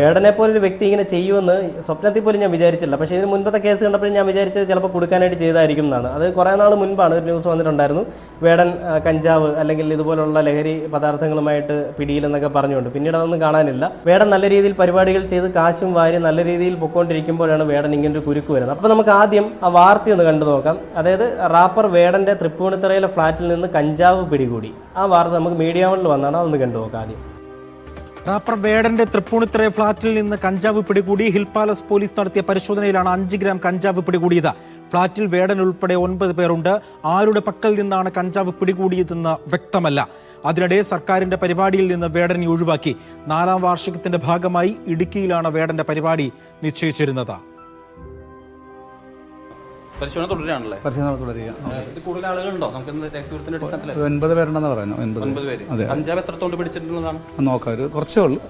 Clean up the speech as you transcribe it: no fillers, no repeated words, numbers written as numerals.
വേടനെ പോലൊരു വ്യക്തി ഇങ്ങനെ ചെയ്യുമെന്ന് സ്വപ്നത്തിൽ പോലും ഞാൻ വിചാരിച്ചില്ല. പക്ഷേ ഇതിന് മുൻപത്തെ കേസ് കണ്ടപ്പോഴും ഞാൻ വിചാരിച്ചത് ചിലപ്പോൾ കൊടുക്കാനായിട്ട് ചെയ്തായിരിക്കും എന്നാണ്. അത് കുറേ നാൾ മുൻപാണ് ഒരു ന്യൂസ് വന്നിട്ടുണ്ടായിരുന്നു, വേടൻ കഞ്ചാവ് അല്ലെങ്കിൽ ഇതുപോലുള്ള ലഹരി പദാർത്ഥങ്ങളുമായിട്ട് പിടിയിലെന്നൊക്കെ പറഞ്ഞുകൊണ്ട്. പിന്നീട് അതൊന്നും കാണാനില്ല. വേടൻ നല്ല രീതിയിൽ പരിപാടികൾ ചെയ്ത് കാശും വാരി നല്ല രീതിയിൽ പൊയ്ക്കൊണ്ടിരിക്കുമ്പോഴാണ് വേടൻ ഇങ്ങനൊരു കുരുക്ക് വരുന്നത്. അപ്പോൾ നമുക്ക് ആദ്യം ആ വാർത്ത ഒന്ന് കണ്ടു നോക്കാം. അതായത് റാപ്പർ വേടൻ്റെ തൃപ്പൂണിത്തുറയിലെ ഫ്ളാറ്റിൽ നിന്ന് കഞ്ചാവ് പിടികൂടി. ആ വാർത്ത നമുക്ക് മീഡിയ വണ്ണിൽ വന്നാണ്. അതൊന്ന് കണ്ടു നോക്കാം ആദ്യം. റാപ്പർ വേടന്റെ തൃപ്പൂണിത്തുറ ഫ്ളാറ്റിൽ നിന്ന് കഞ്ചാവ് പിടികൂടി. ഹിൽ പാലസ് പോലീസ് നടത്തിയ പരിശോധനയിലാണ് 5 ഗ്രാം കഞ്ചാവ് പിടികൂടിയത്. ഫ്ളാറ്റിൽ വേടൻ ഉൾപ്പെടെ 9 പേരുണ്ട്. ആരുടെ പക്കൽ നിന്നാണ് കഞ്ചാവ് പിടികൂടിയതെന്ന് വ്യക്തമല്ല. അതിനിടെ സർക്കാരിന്റെ പരിപാടിയിൽ നിന്ന് വേടനെ ഒഴിവാക്കി. 4ാം വാർഷികത്തിന്റെ ഭാഗമായി ഇടുക്കിയിലാണ് വേടന്റെ പരിപാടി നിശ്ചയിച്ചിരുന്നത്. പരിശോധന തുടരുകയാണല്ലേ? പരിശോധന തുടരുക. ഇത് കൂടുതൽ ആളുകളുണ്ടോ? നമുക്ക് 9 പേരുണ്ടെന്ന് പറയുന്നു. 9 പേര്. കഞ്ചാവ് എത്രത്തോണ്ട് പിടിച്ചിട്ടുള്ളതാണ് നോക്കാം. കുറച്ചേ ഉള്ളൂ.